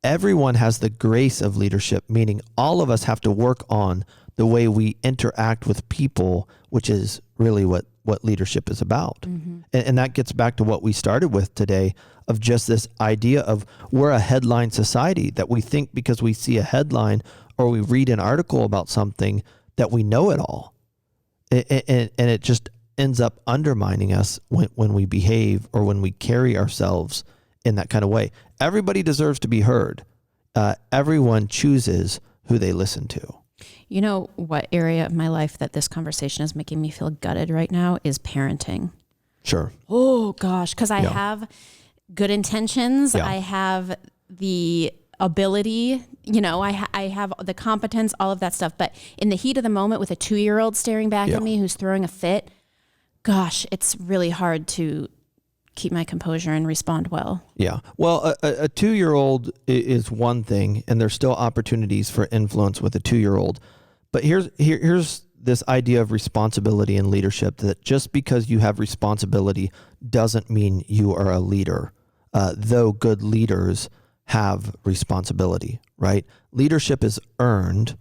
Everyone has the grace of leadership, meaning all of us have to work on the way we interact with people, which is really what leadership is about. And that gets back to what we started with today, of just this idea of we're a headline society, that we think because we see a headline or we read an article about something that we know it all. And it just ends up undermining us when we behave or when we carry ourselves in that kind of way. Everybody deserves to be heard. Everyone chooses who they listen to. You know what area of my life that this conversation is making me feel gutted right now is parenting. Sure. Oh gosh, because I Yeah. have good intentions. Yeah. I have the ability, I have the competence, all of that stuff. But in the heat of the moment with a 2-year-old staring back Yeah. at me who's throwing a fit, gosh, it's really hard to keep my composure and respond well. Yeah. Well, a 2-year-old is one thing, and there's still opportunities for influence with a 2-year-old. But here's this idea of responsibility and leadership, that just because you have responsibility doesn't mean you are a leader. Though good leaders have responsibility, right? Leadership is earned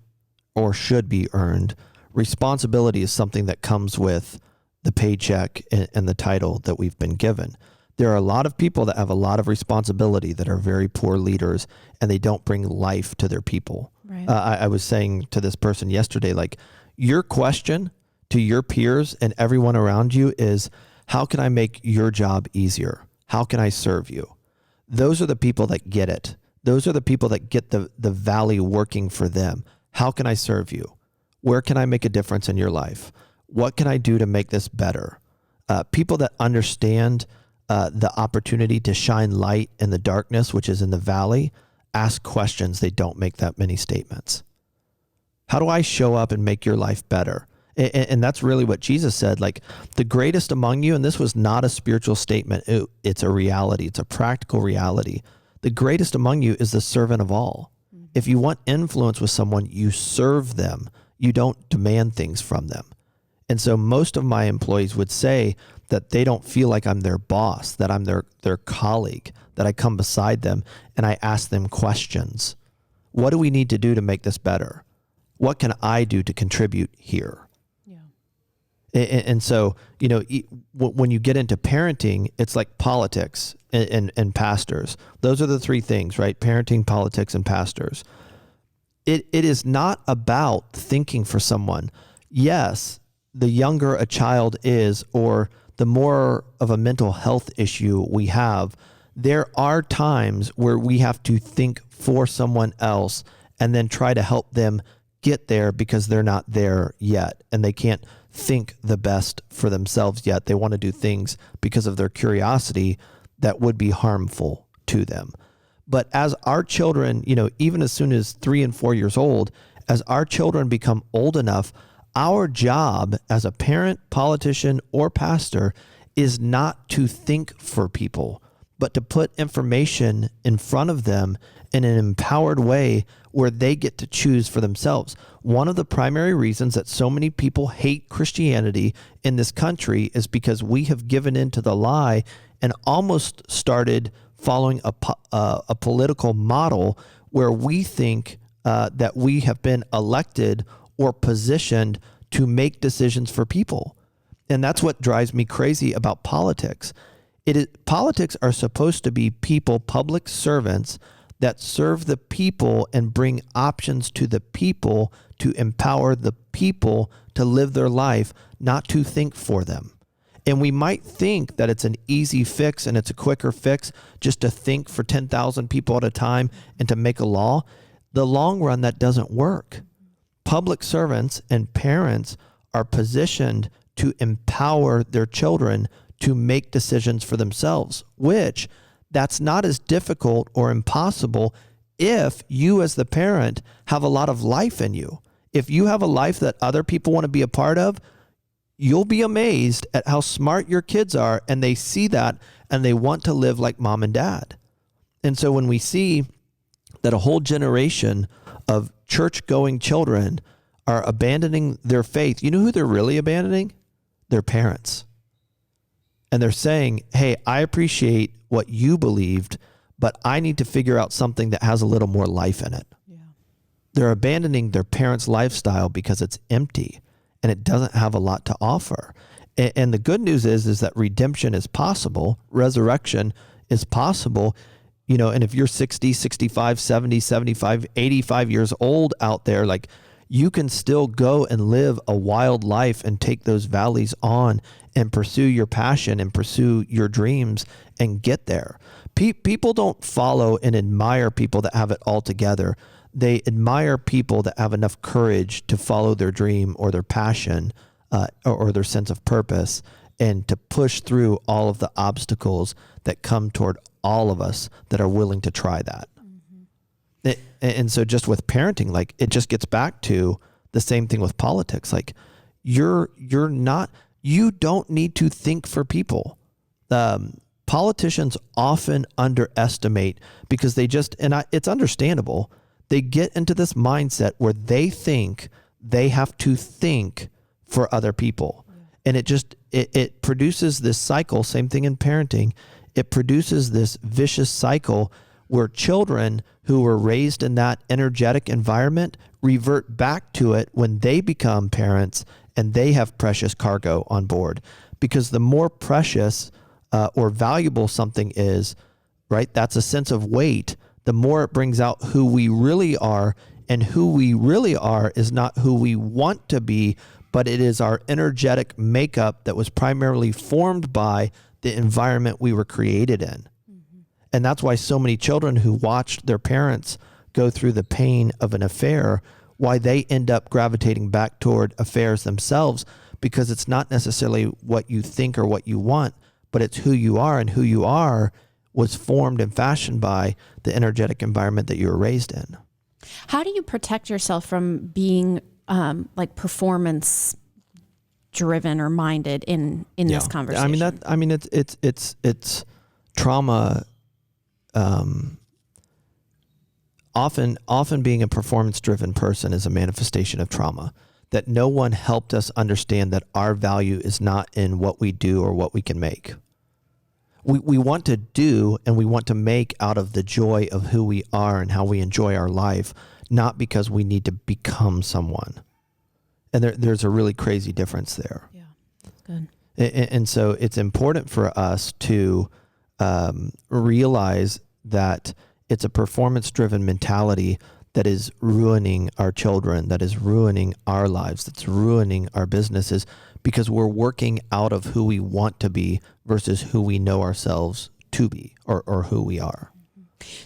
or should be earned. Responsibility is something that comes with the paycheck and the title that we've been given. There are a lot of people that have a lot of responsibility that are very poor leaders, and they don't bring life to their people. Right. I was saying to this person yesterday, like, your question to your peers and everyone around you is, how can I make your job easier? How can I serve you? Those are the people that get it. Those are the people that get the value working for them. How can I serve you? Where can I make a difference in your life? What can I do to make this better? People that understand the opportunity to shine light in the darkness, which is in the valley, ask questions. They don't make that many statements. How do I show up and make your life better? And that's really what Jesus said, like, the greatest among you, and this was not a spiritual statement. It's a reality. It's a practical reality. The greatest among you is the servant of all. Mm-hmm. If you want influence with someone, you serve them. You don't demand things from them. And so most of my employees would say that they don't feel like I'm their boss, that I'm their colleague, that I come beside them and I ask them questions. What do we need to do to make this better? What can I do to contribute here? Yeah. And so, when you get into parenting, it's like politics and pastors. Those are the three things, right? Parenting, politics, and pastors. It is not about thinking for someone. Yes, the younger a child is, or the more of a mental health issue we have, there are times where we have to think for someone else and then try to help them get there because they're not there yet and they can't think the best for themselves yet. They want to do things because of their curiosity that would be harmful to them. But as our children, even as soon as 3 and 4 years old, as our children become old enough, our job as a parent, politician, or pastor is not to think for people, but to put information in front of them in an empowered way where they get to choose for themselves. One of the primary reasons that so many people hate Christianity in this country is because we have given in to the lie and almost started following a political model where we think that we have been elected or positioned to make decisions for people. And that's what drives me crazy about politics. Politics are supposed to be people, public servants that serve the people and bring options to the people to empower the people to live their life, not to think for them. And we might think that it's an easy fix and it's a quicker fix just to think for 10,000 people at a time and to make a law. The long run, that doesn't work. Public servants and parents are positioned to empower their children to make decisions for themselves, which that's not as difficult or impossible if you as the parent have a lot of life in you. If you have a life that other people want to be a part of, you'll be amazed at how smart your kids are, and they see that and they want to live like mom and dad. And so when we see that a whole generation of church-going children are abandoning their faith, you know who they're really abandoning? Their parents. And they're saying, hey, I appreciate what you believed, but I need to figure out something that has a little more life in it. Yeah. They're abandoning their parents' lifestyle because it's empty and it doesn't have a lot to offer. And the good news is that redemption is possible. Resurrection is possible. And if you're 60, 65, 70, 75, 85 years old out there, like, you can still go and live a wild life and take those valleys on and pursue your passion and pursue your dreams and get there. People don't follow and admire people that have it all together. they admire people that have enough courage to follow their dream or their passion, or their sense of purpose, and to push through all of the obstacles that come toward all of us that are willing to try that. And so just with parenting, like, it just gets back to the same thing with politics. Like, you don't need to think for people. Politicians often underestimate, because it's understandable. They get into this mindset where they think they have to think for other people. And it produces this cycle, same thing in parenting. It produces this vicious cycle where children who were raised in that energetic environment revert back to it when they become parents and they have precious cargo on board. Because the more precious or valuable something is, right, that's a sense of weight, the more it brings out who we really are. And who we really are is not who we want to be, but it is our energetic makeup that was primarily formed by the environment we were created in. And that's why so many children who watched their parents go through the pain of an affair, why they end up gravitating back toward affairs themselves, because it's not necessarily what you think or what you want, but it's who you are, and who you are was formed and fashioned by the energetic environment that you were raised in. How do you protect yourself from being like performance driven or minded in this conversation? It's trauma. Often being a performance-driven person is a manifestation of trauma, that no one helped us understand that our value is not in what we do or what we can make. We want to do and we want to make out of the joy of who we are and how we enjoy our life, not because we need to become someone. And there's a really crazy difference there. Yeah, that's good. And so it's important for us to realize that it's a performance-driven mentality that is ruining our children, that is ruining our lives, that's ruining our businesses, because we're working out of who we want to be versus who we know ourselves to be, or who we are.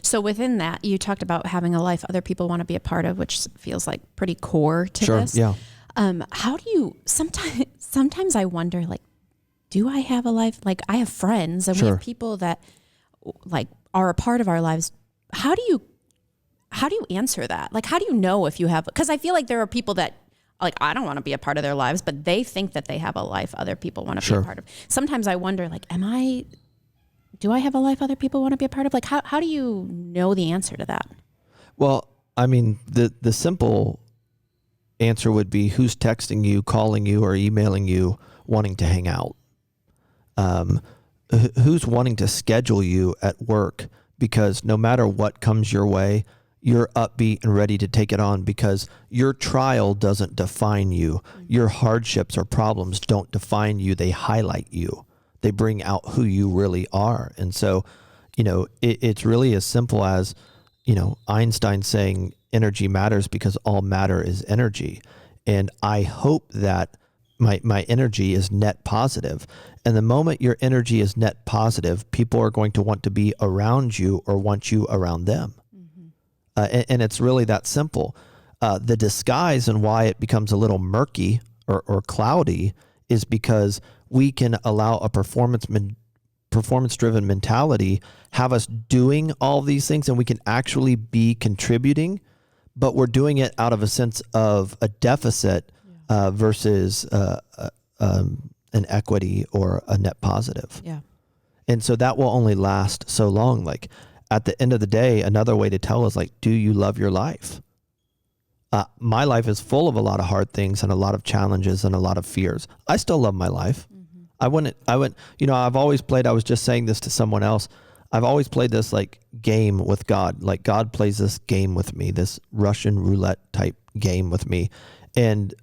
So within that, you talked about having a life other people want to be a part of, which feels like pretty core to this. Yeah. How do you, sometimes I wonder, like, do I have a life? Like, I have friends and we have people that like are a part of our lives. How do you answer that? Like, how do you know if you have, because I feel like there are people that, like, I don't want to be a part of their lives, but they think that they have a life other people want to be a part of. Sometimes I wonder, like, do I have a life other people want to be a part of? Like, how do you know the answer to that? Well, I mean, the simple answer would be who's texting you, calling you, or emailing you wanting to hang out. Who's wanting to schedule you at work, because no matter what comes your way, you're upbeat and ready to take it on, because your trial doesn't define you. Your hardships or problems don't define you. They highlight you. They bring out who you really are. And so, it's really as simple as, Einstein saying energy matters because all matter is energy. And I hope that my energy is net positive. And the moment your energy is net positive, people are going to want to be around you or want you around them. And it's really that simple. The disguise and why it becomes a little murky or cloudy is because we can allow a performance-driven mentality have us doing all these things, and we can actually be contributing, but we're doing it out of a sense of a deficit versus an equity or a net positive. Yeah. And so that will only last so long. Like, at the end of the day, another way to tell is, like, do you love your life? My life is full of a lot of hard things and a lot of challenges and a lot of fears. I still love my life. I I've always played, I was just saying this to someone else, I've always played this like game with God. Like, God plays this game with me, this Russian roulette type game with me. And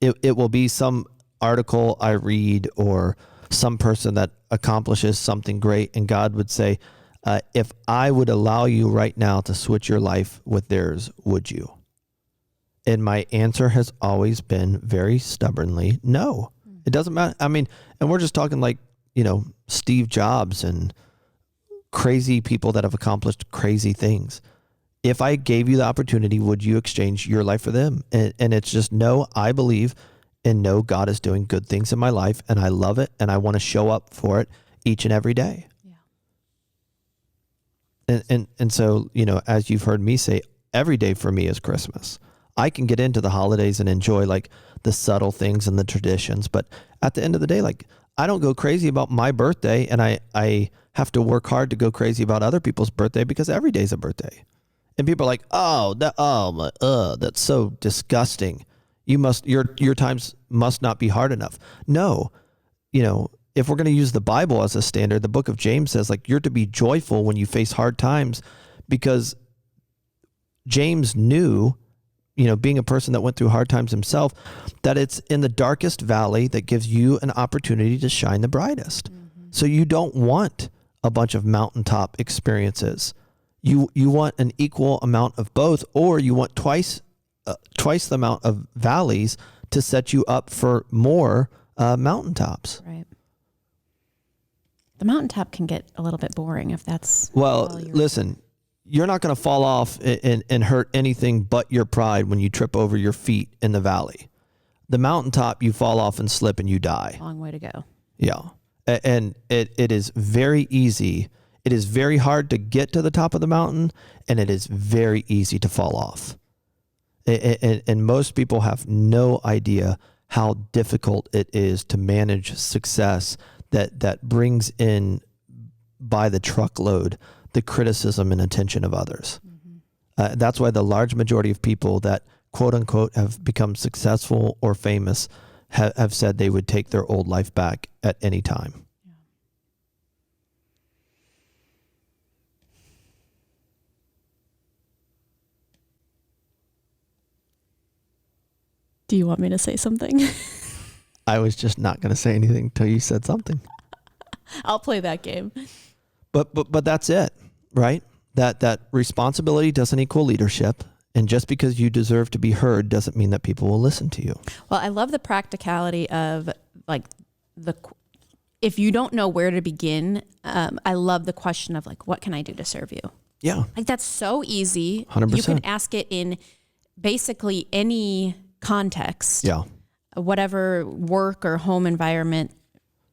it will be some article I read or some person that accomplishes something great, and God would say, if I would allow you right now to switch your life with theirs, would you? And my answer has always been very stubbornly, no. It doesn't matter. I mean, and we're just talking like, Steve Jobs and crazy people that have accomplished crazy things. if I gave you the opportunity, would you exchange your life for them? And it's just, no, I believe and know God is doing good things in my life, and I love it, and I want to show up for it each and every day. Yeah. And so, as you've heard me say, every day for me is Christmas. I can get into the holidays and enjoy like the subtle things and the traditions, but at the end of the day, like, I don't go crazy about my birthday, and I have to work hard to go crazy about other people's birthday, because every day's a birthday. And people are like, that's so disgusting. Your times must not be hard enough. No, if we're going to use the Bible as a standard, the book of James says, like, you're to be joyful when you face hard times, because James knew, being a person that went through hard times himself, that it's in the darkest valley that gives you an opportunity to shine the brightest. Mm-hmm. So you don't want a bunch of mountaintop experiences. You want an equal amount of both, or you want twice the amount of valleys to set you up for more mountaintops. Right. The mountaintop can get a little bit boring if that's... Well, listen, you're not going to fall off and hurt anything but your pride when you trip over your feet in the valley. The mountaintop, you fall off and slip and you die. Long way to go. Yeah. And it is very easy. It is very hard to get to the top of the mountain, and it is very easy to fall off. And most people have no idea how difficult it is to manage success that brings in by the truckload the criticism and attention of others. Mm-hmm. That's why the large majority of people that, quote unquote, have become successful or famous have said they would take their old life back at any time. Yeah. Do you want me to say something? I was just not going to say anything until you said something. I'll play that game. But that's it, right? That responsibility doesn't equal leadership. And just because you deserve to be heard doesn't mean that people will listen to you. Well, I love the practicality of like if you don't know where to begin, I love the question of like, what can I do to serve you? Yeah. Like that's so easy. 100%. You can ask it in basically any context. Yeah. Whatever work or home environment,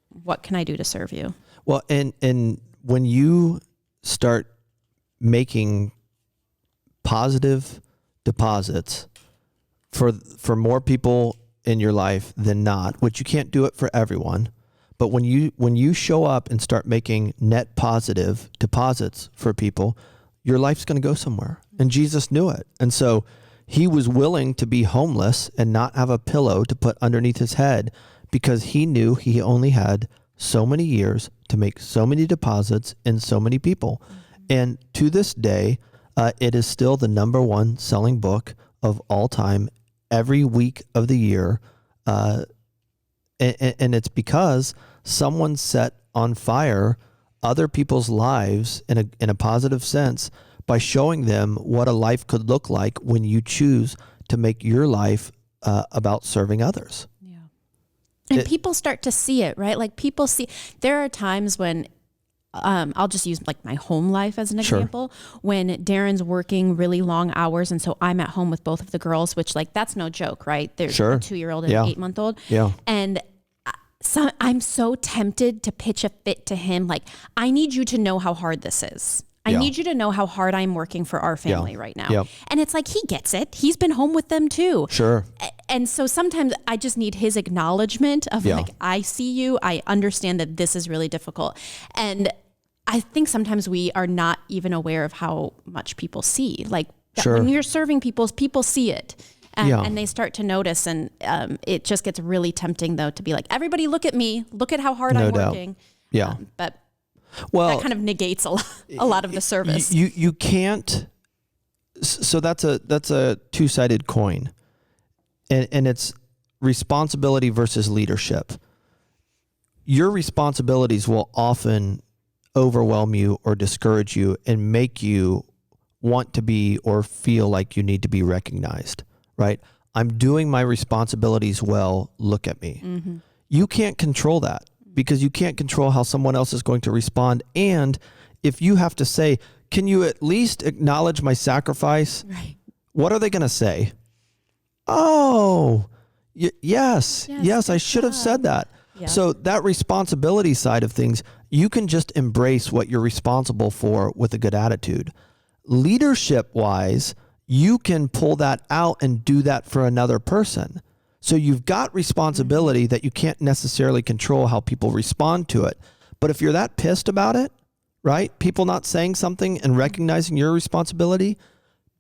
what can I do to serve you? Well, and when you start making positive deposits for more people in your life than not, which you can't do it for everyone, but when you show up and start making net positive deposits for people, your life's going to go somewhere. And Jesus knew it. And so he was willing to be homeless and not have a pillow to put underneath his head, because he knew he only had so many years to make so many deposits in so many people. And to this day, it is still the number one selling book of all time every week of the year. And it's because someone set on fire other people's lives in a positive sense by showing them what a life could look like when you choose to make your life about serving others. Yeah. And people start to see it, right? Like people see, there are times when I'll just use like my home life as an example. Sure. When Darren's working really long hours, and so I'm at home with both of the girls, which like that's no joke, right? There's a 2-year-old and an 8-month-old. Yeah. And so I'm so tempted to pitch a fit to him, like, I need you to know how hard this is. I need you to know how hard I'm working for our family right now. Yeah. And it's like, he gets it. He's been home with them too. Sure. And so sometimes I just need his acknowledgement of like, I see you. I understand that this is really difficult. And I think sometimes we are not even aware of how much people see. Like when you're serving people see it. And they start to notice. And it just gets really tempting though, to be like, everybody look at me. Look at how hard I'm working. Yeah. But that kind of negates a lot of the service. You can't. So that's a two-sided coin, and it's responsibility versus leadership. Your responsibilities will often overwhelm you or discourage you and make you want to be or feel like you need to be recognized, right? I'm doing my responsibilities well. Look at me. Mm-hmm. You can't control that, because you can't control how someone else is going to respond. And if you have to say, can you at least acknowledge my sacrifice? Right. What are they going to say? Oh, yes, I should have said that. Yeah. So that responsibility side of things, you can just embrace what you're responsible for with a good attitude. Leadership wise, you can pull that out and do that for another person. So you've got responsibility that you can't necessarily control how people respond to it. But if you're that pissed about it, right? People not saying something and recognizing your responsibility,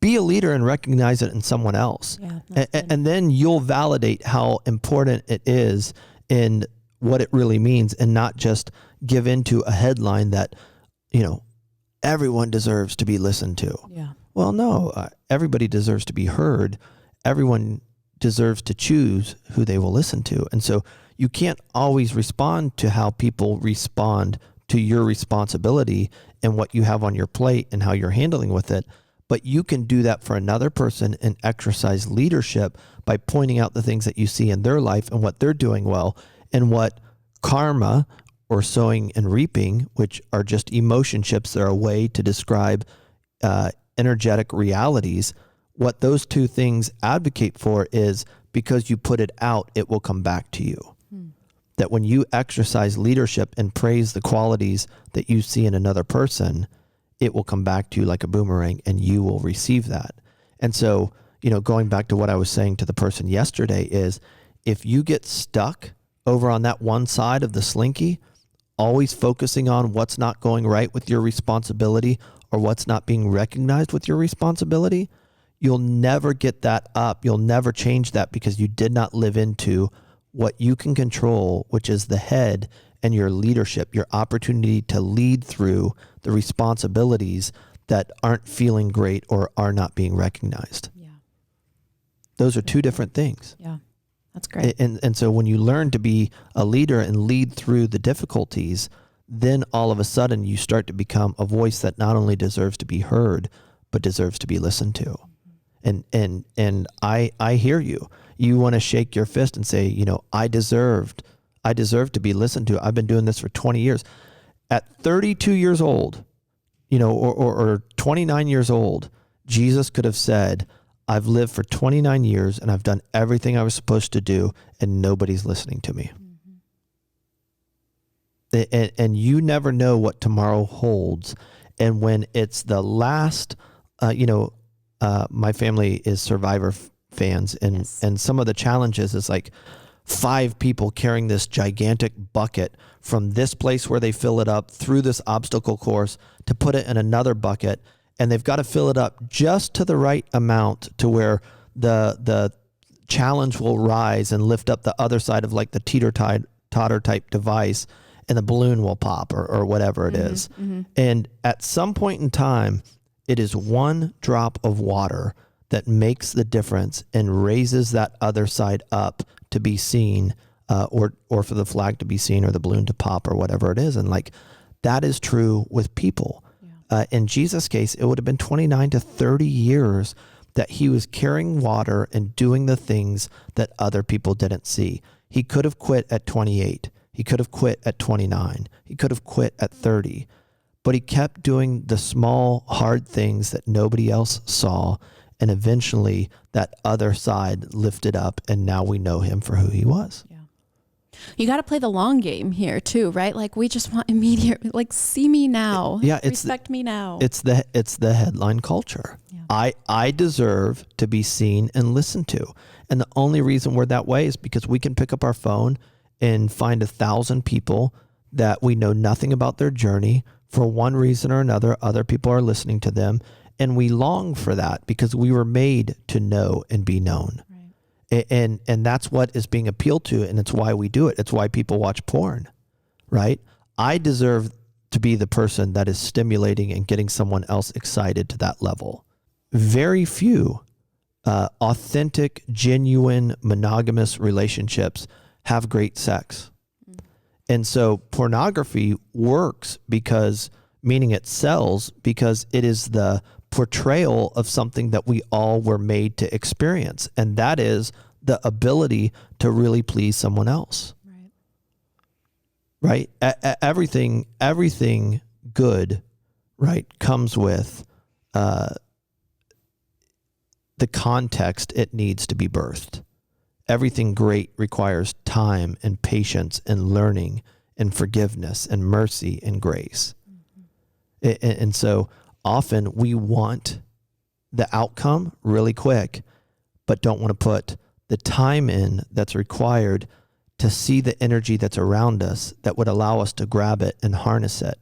be a leader and recognize it in someone else. Yeah, and then you'll validate how important it is in what it really means, and not just give into a headline that, everyone deserves to be listened to. Yeah. Well, no, everybody deserves to be heard. Everyone deserves to choose who they will listen to. And so you can't always respond to how people respond to your responsibility and what you have on your plate and how you're handling with it. But you can do that for another person and exercise leadership by pointing out the things that you see in their life and what they're doing well, and what karma, or sowing and reaping, which are just emotion ships, they're a way to describe energetic realities. What those two things advocate for is, because you put it out, it will come back to you. That when you exercise leadership and praise the qualities that you see in another person, it will come back to you like a boomerang, and you will receive that. And so, going back to what I was saying to the person yesterday is, if you get stuck over on that one side of the slinky, always focusing on what's not going right with your responsibility or what's not being recognized with your responsibility, you'll never get that up. You'll never change that, because you did not live into what you can control, which is the head and your leadership, your opportunity to lead through the responsibilities that aren't feeling great or are not being recognized. Yeah. Those are two different things. Yeah. That's great. And so when you learn to be a leader and lead through the difficulties, then all of a sudden you start to become a voice that not only deserves to be heard, but deserves to be listened to. And I hear you. You want to shake your fist and say, I deserve to be listened to. I've been doing this for 20 years. At 32 years old, or 29 years old, Jesus could have said, I've lived for 29 years and I've done everything I was supposed to do, and nobody's listening to me. And you never know what tomorrow holds. And when it's the last, my family is Survivor fans, and, Yes. and some of the challenges is like 5 people carrying this gigantic bucket from this place where they fill it up through this obstacle course to put it in another bucket. And they've got to fill it up just to the right amount to where the challenge will rise and lift up the other side of like the teeter-totter type device, and the balloon will pop or whatever it is. And at some point in time, it is one drop of water that makes the difference and raises that other side up to be seen, or for the flag to be seen, or the balloon to pop, or whatever it is. And like, that is true with people. In Jesus' case, it would have been 29 to 30 years that he was carrying water and doing the things that other people didn't see. He could have quit at 28. He could have quit at 29. He could have quit at 30. But he kept doing the small, hard things that nobody else saw. And eventually that other side lifted up, and now we know him for who he was. Yeah. You got to play the long game here too, right? Like, we just want immediate, like, see me now. Yeah, respect me now. It's the headline culture. Yeah. I deserve to be seen and listened to. And the only reason we're that way is because we can pick up our phone and find 1,000 people that we know nothing about their journey. For one reason or another, other people are listening to them. And we long for that because we were made to know and be known. Right. And that's what is being appealed to. And it's why we do it. It's why people watch porn, right? I deserve to be the person that is stimulating and getting someone else excited to that level. Very few authentic, genuine, monogamous relationships have great sex. And so pornography works because, meaning it sells, because it is the portrayal of something that we all were made to experience. And that is the ability to really please someone else. Right? Everything good, right, comes with the context it needs to be birthed. Everything great requires time and patience and learning and forgiveness and mercy and grace. And so often we want the outcome really quick, but don't want to put the time in that's required to see the energy that's around us that would allow us to grab it and harness it.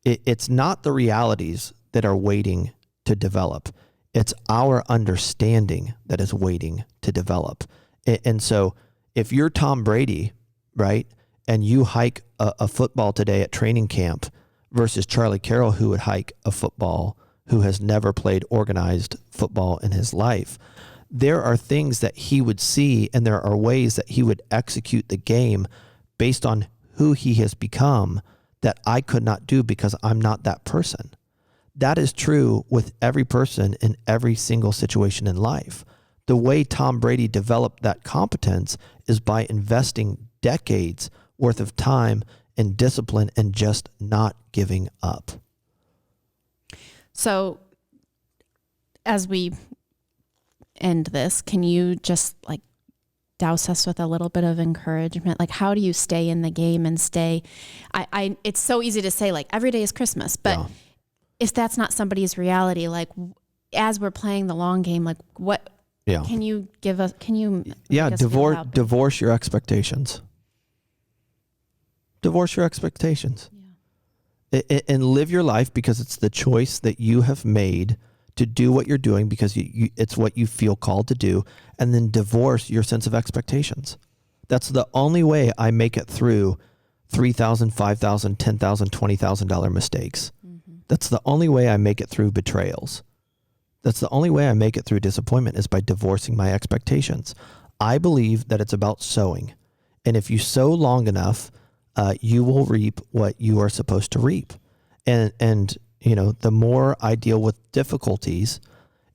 It's not the realities that are waiting to develop. It's our understanding that is waiting to develop. And so if you're Tom Brady, right, and you hike a football today at training camp versus Charlie Carroll, who would hike a football, who has never played organized football in his life, there are things that he would see, and there are ways that he would execute the game based on who he has become that I could not do because I'm not that person. That is true with every person in every single situation in life. The way Tom Brady developed that competence is by investing decades worth of time and discipline and just not giving up. So as we end this, can you just like douse us with a little bit of encouragement? Like, how do you stay in the game and stay, it's so easy to say like every day is Christmas, but Yeah. if that's not somebody's reality, like as we're playing the long game, like what, Yeah. can you give us, can you, Yeah. make us feel how- Divorce your expectations. Divorce your expectations. And live your life because it's the choice that you have made to do what you're doing because it's what you feel called to do, and then divorce your sense of expectations. That's the only way I make it through $3,000, $5,000, $10,000, $20,000 mistakes. That's the only way I make it through betrayals. That's the only way I make it through disappointment is by divorcing my expectations. I believe that it's about sowing. And if you sow long enough, you will reap what you are supposed to reap. And you know, the more I deal with difficulties,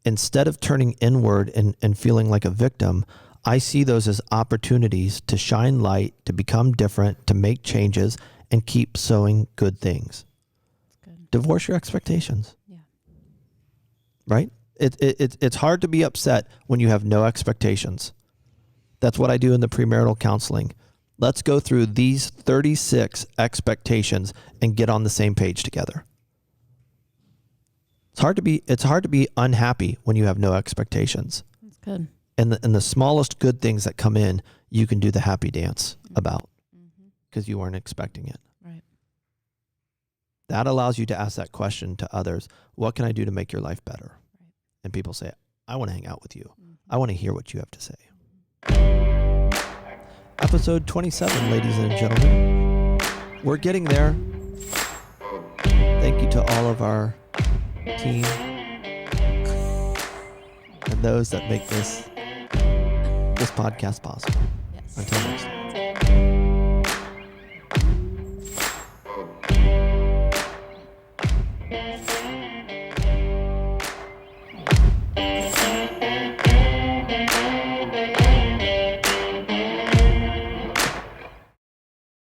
instead of turning inward and feeling like a victim, I see those as opportunities to shine light, to become different, to make changes, and keep sowing good things. Good. Divorce your expectations. Yeah. Right? It's hard to be upset when you have no expectations. That's what I do in the premarital counseling. Let's go through these 36 expectations and get on the same page together. It's hard to be unhappy when you have no expectations. That's good. And the smallest good things that come in, you can do the happy dance about because you weren't expecting it. Right. That allows you to ask that question to others. What can I do to make your life better? Right. And people say, I want to hang out with you. I want to hear what you have to say. Episode 27, ladies and gentlemen. We're getting there. Thank you to all of our team and those that make this podcast possible. Yes. Until next time.